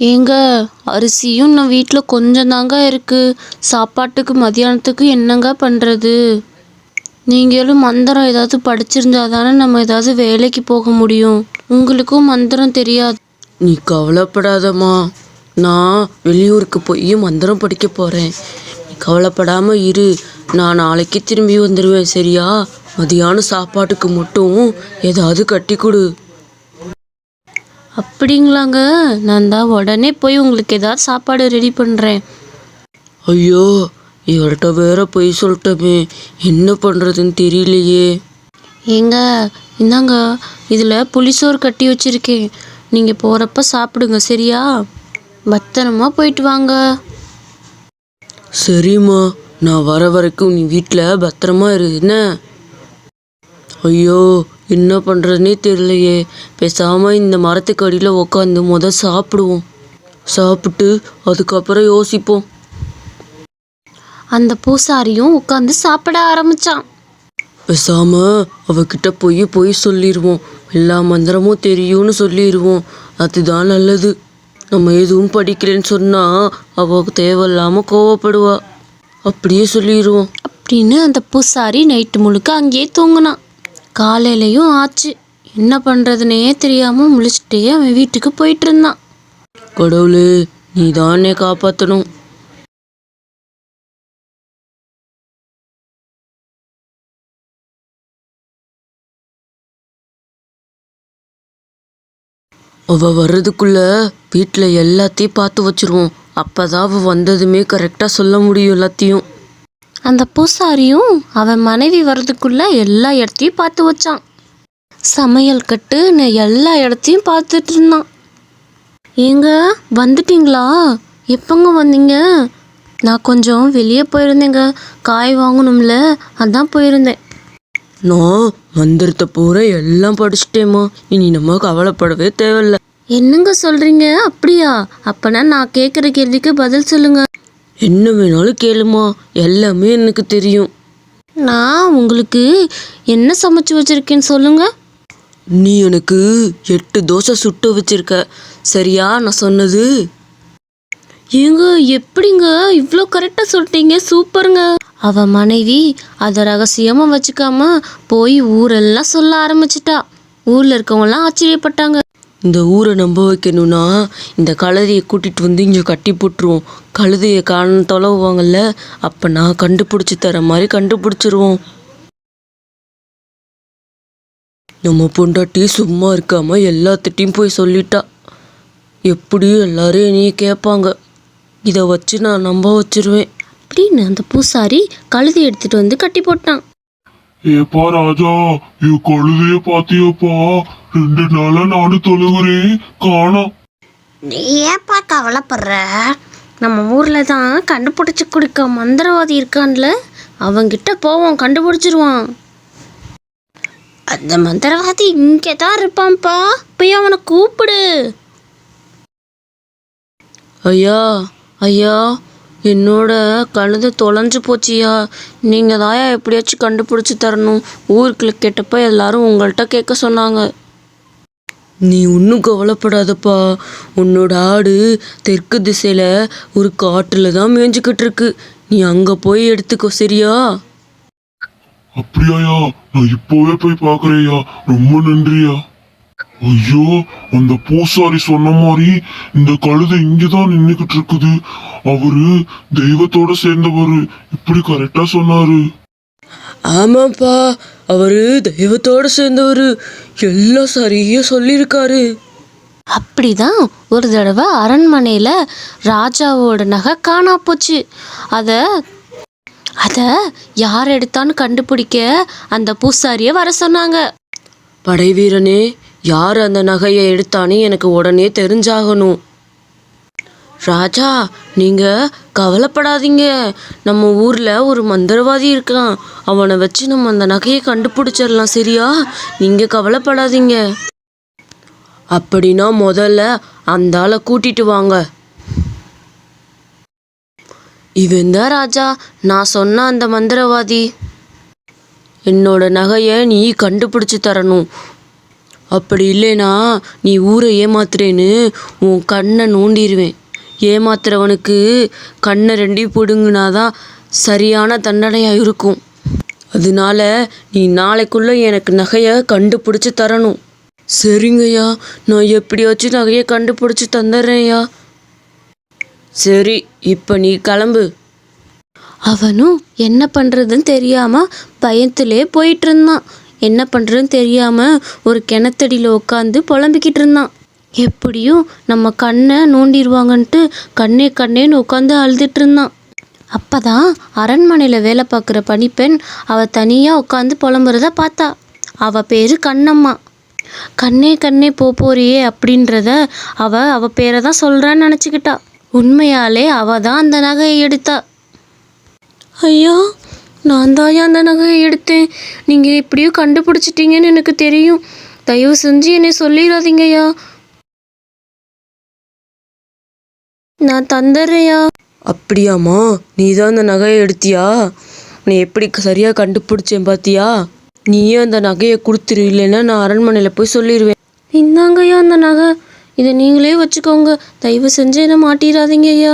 ஏங்க, அரிசியும் இன்னும் வீட்டில் கொஞ்சம் தாங்க இருக்குது. சாப்பாட்டுக்கு மதியானத்துக்கு என்னங்க பண்ணுறது? நீங்களும் மந்திரம் ஏதாவது படிச்சிருந்தா தானே நம்ம ஏதாவது வேலைக்கு போக முடியும். உங்களுக்கும் மந்திரம் தெரியாது. நீ கவலைப்படாதம்மா, நான் வெளியூருக்கு போய் மந்திரம் படிக்க போகிறேன். நீ கவலைப்படாமல் இரு, நான் நாளைக்கு திரும்பி வந்துடுவேன் சரியா? மதியானம் சாப்பாட்டுக்கு மட்டும் ஏதாவது கட்டி கொடு. அப்படிங்களாங்க? நான் தான் உடனே போய் உங்களுக்கு ஏதாவது சாப்பாடு ரெடி பண்ணுறேன். ஐயோ, இவர்கிட்ட வேற போய் சொல்லிட்டோமே, என்ன பண்ணுறதுன்னு தெரியலையே. ஏங்க, இந்தாங்க, இதில் புளிசோறு கட்டி வச்சுருக்கேன். நீங்கள் போகிறப்ப சாப்பிடுங்க சரியா? பத்திரமா போயிட்டு வாங்க. சரிம்மா, நான் வர வரைக்கும் நீ வீட்டில் பத்திரமா இரு என்ன? ஐயோ, என்ன பண்ணுறதுனே தெரியலையே. பேசாமல் இந்த மரத்துக்கு அடியில் உக்காந்து சாப்பிடுவோம். சாப்பிட்டு அதுக்கப்புறம் யோசிப்போம். அந்த பூசாரியும் உட்காந்து சாப்பிட ஆரம்பிச்சான். பேசாமல் அவகிட்ட போய் சொல்லிடுவோம். எல்லா மந்திரமும் தெரியும்னு சொல்லிடுவோம். அதுதான் நல்லது. நம்ம எதுவும் படிக்கலைன்னு சொன்னால் அவள் தேவையில்லாமல் கோவப்படுவா. அப்படியே சொல்லிடுவோம் அப்படின்னு அந்த பூசாரி நைட்டு முழுக்க அங்கேயே தூங்கினான். காலையிலையும் ஆச்சு. என்ன பண்ணுறதுனே தெரியாமல் முழிச்சிட்டே அவன் வீட்டுக்கு போயிட்டு இருந்தான். கடவுளே, நீ தான் என்னை காப்பாற்றணும். அவள் வர்றதுக்குள்ள வீட்டில் எல்லாத்தையும் பார்த்து வச்சிருவோம். அப்போ தான் அவள் வந்ததுமே கரெக்டாக சொல்ல முடியும் எல்லாத்தையும். அந்த பூசாரியும் அவன் மனைவி வர்றதுக்குள்ள எல்லா இடத்தையும் பார்த்து வச்சான். சமையல் கட்டு எல்லா இடத்தையும் பார்த்துட்டு இருந்தான். ஏங்க, வந்துட்டீங்களா? எப்போங்க வந்தீங்க? நான் கொஞ்சம் வெளியே போயிருந்தேங்க, காய் வாங்கணும்ல, அதான் போயிருந்தேன். நான் மந்திரத்தை பூரா எல்லாம் படிச்சுட்டேம்மா, இனி நம்ம கவலைப்படவே தேவையில்ல. என்னங்க சொல்கிறீங்க? அப்படியா? அப்போனா நான் கேட்குற கேள்விக்கு பதில் சொல்லுங்க. என்ன வேணாலும் கேளுமா, எல்லாமே எனக்கு தெரியும். நான் உங்களுக்கு என்ன சமைச்சு வச்சுருக்கேன்னு சொல்லுங்க. நீ எனக்கு 8 தோசை சுட்டு வச்சிருக்க சரியா நான் சொன்னது? ஏங்க, எப்படிங்க இவ்வளோ கரெக்டாக சொல்லிட்டீங்க? சூப்பருங்க. அவ மனைவி அதை ரகசியமாக வச்சுக்காம போய் ஊரெல்லாம் சொல்ல ஆரம்பிச்சிட்டா. ஊரில் இருக்கவங்கலாம் ஆச்சரியப்பட்டாங்க. இந்த ஊரை நம்ப வைக்கணும்னா இந்த கழுதையை கூட்டிகிட்டு வந்து இங்கே கட்டி போட்டுருவோம். கழுதையை காண தொலைவாங்கல்ல, அப்போ நான் கண்டுபிடிச்சி தர மாதிரி கண்டுபிடிச்சிருவோம். நம்ம பொண்டாட்டி சும்மா இருக்காம எல்லாத்திட்டையும் போய் சொல்லிட்டா. எப்படியும் எல்லாரும் என்னைய கேட்பாங்க. இதை வச்சு நான் நம்ப வச்சிருவேன் அப்படின்னு அந்த பூசாரி கழுதை எடுத்துட்டு வந்து கட்டி போட்டான். ஏப்பா ராஜா, கழுதைய பாத்தியப்பா? 2 நாளா நானும் தொழுகிறேன், காணோம். நீ ஏப்பா கவலைப்படுற? நம்ம ஊரில் தான் கண்டுபிடிச்சி கொடுக்க மந்திரவாதி இருக்கான்ல, அவங்கிட்ட போவோம், கண்டுபிடிச்சிருவான். அந்த மந்திரவாதி இங்கே தான் இருப்பான்ப்பா, போய் அவனை கூப்பிடு. ஐயா, ஐயா, என்னோட கழுதை தொலைஞ்சு போச்சியா. நீங்கள் தாயா எப்படியாச்சும் கண்டுபிடிச்சி தரணும். ஊருக்குள்ள கேட்டப்ப எல்லாரும் உங்கள்கிட்ட கேட்க சொன்னாங்க. நீ ஒன்றும் கவலைப்படாதப்பா. உன்னோட ஆடு தெற்கு திசையில் ஒரு காட்டில் தான் மேய்ஞ்சிக்கிட்டு இருக்கு. நீ அங்கே போய் எடுத்துக்கோ சரியா? அப்படியாயா? நான் இப்போவே போய் பாக்குறேயா. ரொம்ப நன்றியா. ஐயோ, அந்த பூசாரி சொன்ன மாதிரி இந்த கழுதை இங்கதான் நின்னுக்கிட்டு இருக்குது. அவரு தெய்வத்தோட சேர்ந்தவரு, இப்படி கரெக்டா சொன்னாரு. ஆமாப்பா, அவரு தெய்வத்தோட சேர்ந்தவரு, எல்லாம் சரியா சொல்லியிருக்காரு. அப்படிதான் ஒரு தடவை அரண்மனையில் ராஜாவோட நகை காணா போச்சு. அதை யார் எடுத்தான்னு கண்டுபிடிக்க அந்த பூசாரியை வர சொன்னாங்க. படை வீரனே, யார் அந்த நகையை எடுத்தான்னு எனக்கு உடனே தெரிஞ்சாகணும். ராஜா, நீங்கள் கவலைப்படாதீங்க. நம்ம ஊரில் ஒரு மந்திரவாதி இருக்கான். அவனை வச்சு நம்ம அந்த நகையை கண்டுபிடிச்சிடலாம் சரியா? நீங்கள் கவலைப்படாதீங்க. அப்படின்னா முதல்ல அந்த ஆளை கூட்டிட்டு வாங்க. இவன் தான் ராஜா, நான் சொன்ன அந்த மந்திரவாதி. என்னோட நகையை நீ கண்டுபிடிச்சி தரணும். அப்படி இல்லைனா நீ ஊரை ஏமாத்துறேன்னு உன் கண்ணை நோண்டிடுவேன். ஏமாத்துறவனுக்கு கண்ணை ரெண்டையும் பிடுங்குனாதான் சரியான தண்டனையாக இருக்கும். அதனால நீ நாளைக்குள்ளே எனக்கு நகையை கண்டுபிடிச்சி தரணும். சரிங்கய்யா, நான் எப்படியாச்சும் நகையை கண்டுபிடிச்சி தந்துடுறேன்யா. சரி, இப்போ நீ கிளம்பு. அவனும் என்ன பண்ணுறதுன்னு தெரியாமல் பயத்திலே போயிட்டு இருந்தான். என்ன பண்ணுறதுன்னு தெரியாமல் ஒரு கிணத்தடியில் உட்காந்து புலம்பிக்கிட்டு இருந்தான். எப்படியும் நம்ம கண்ணை நோண்டிடுவாங்கன்ட்டு கண்ணேன்னு உட்காந்து அழுதுட்டு இருந்தான். அப்போ தான் அரண்மனையில் வேலை பார்க்குற பணிப்பெண் அவள் தனியாக உட்காந்து புலம்புறத பார்த்தா. அவள் பேர் கண்ணம்மா. கண்ணே போறியே அப்படின்றத அவள் பேரை தான் சொல்கிறான்னு நினச்சிக்கிட்டா. உண்மையாலே அவள் தான் அந்த நகையை எடுத்தா. ஐயா, நான் தாயா அந்த நகையை எடுத்தேன். நீங்கள் எப்படியோ கண்டுபிடிச்சிட்டீங்கன்னு எனக்கு தெரியும். தயவு செஞ்சு என்னை சொல்லிடாதீங்கய்யா. நான் தந்துடுறேயா. அப்படியாம்மா, நீ தான் அந்த நகையை எடுத்தியா? நீ எப்படி சரியாக கண்டுபிடிச்சேன் பார்த்தியா? நீயே அந்த நகையை கொடுத்துரு, இல்லைன்னா நான் அரண்மனையில் போய் சொல்லிடுவேன். இந்தாங்கய்யா அந்த நகை, இதை நீங்களே வச்சுக்கோங்க. தயவு செஞ்சு என்னை மாட்டிடாதீங்க ஐயா.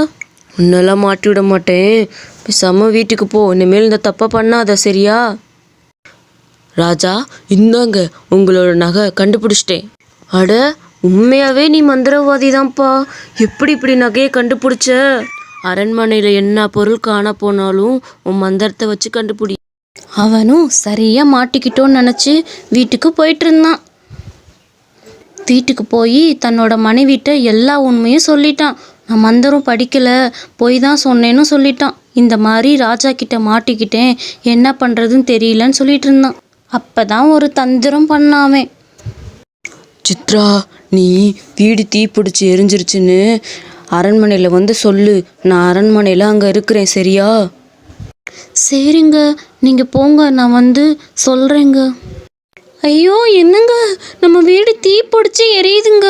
உன்னெல்லாம் மாட்டி விட மாட்டேன். பேசாம வீட்டுக்கு போ. இனிமேல் இந்த தப்பை பண்ணாத, சரியா? ராஜா, இந்தாங்க உங்களோட நகை, கண்டுபிடிச்சிட்டேன். அட, உண்மையாவே நீ மந்திரவாதி தான்ப்பா. எப்படி இப்படி நகையை கண்டுபிடிச்ச? அரண்மனையில் என்ன பொருள் காண போனாலும் உன் மந்திரத்தை வச்சு கண்டுபிடி. அவனும் சரியாக மாட்டிக்கிட்டோன்னு நினச்சி வீட்டுக்கு போயிட்டு இருந்தான். வீட்டுக்கு போய் தன்னோட மனைவிட்ட எல்லா உண்மையும் சொல்லிட்டான். நான் மந்திரம் படிக்கலை, போய் தான் சொன்னேன்னு சொல்லிட்டான். இந்த மாதிரி ராஜா கிட்ட மாட்டிக்கிட்டேன், என்ன பண்ணுறதுன்னு தெரியலன்னு சொல்லிட்டு இருந்தான். அப்போ தான் ஒரு தந்திரம் பண்ணாமே. சித்ரா, நீ வீடு தீப்பிடிச்சி எரிஞ்சிருச்சுன்னு அரண்மனையில் வந்து சொல்லு. நான் அரண்மனையில் அங்கே இருக்கிறேன், சரியா? சரிங்க, நீங்கள் போங்க, நான் வந்து சொல்கிறேங்க. ஐயோ, என்னங்க, நம்ம வீடு தீப்பிடிச்சி எரியுதுங்க.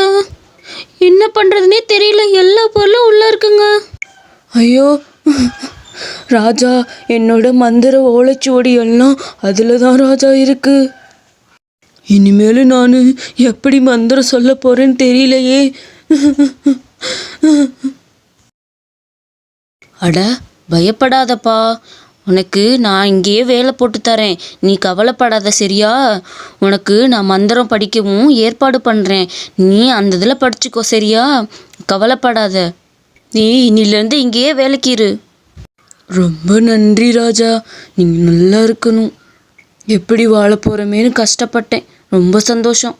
என்ன பண்ணுறதுனே தெரியல, எல்லா பொருளும் உள்ளே இருக்குங்க. ஐயோ ராஜா, என்னோட மந்திர ஓலைச்சுவடி எல்லாம் அதில் தான் ராஜா இருக்கு. இனிமேல் நான் எப்படி மந்திரம் சொல்ல போறேன்னு தெரியலையே. அட, பயப்படாதப்பா, உனக்கு நான் இங்கேயே வேலை போட்டு தரேன். நீ கவலைப்படாத, சரியா? உனக்கு நான் மந்திரம் படிக்கவும் ஏற்பாடு பண்ணுறேன். நீ அந்த இதில் படிச்சுக்கோ, சரியா? கவலைப்படாத. நீ இன்னிலேருந்து இங்கேயே வேலைக்கு இரு. ரொம்ப நன்றி ராஜா, நீங்கள் நல்லா இருக்கணும். எப்படி வாழ போகிறோமேனு கஷ்டப்பட்டேன். ரொம்ப சந்தோஷம்.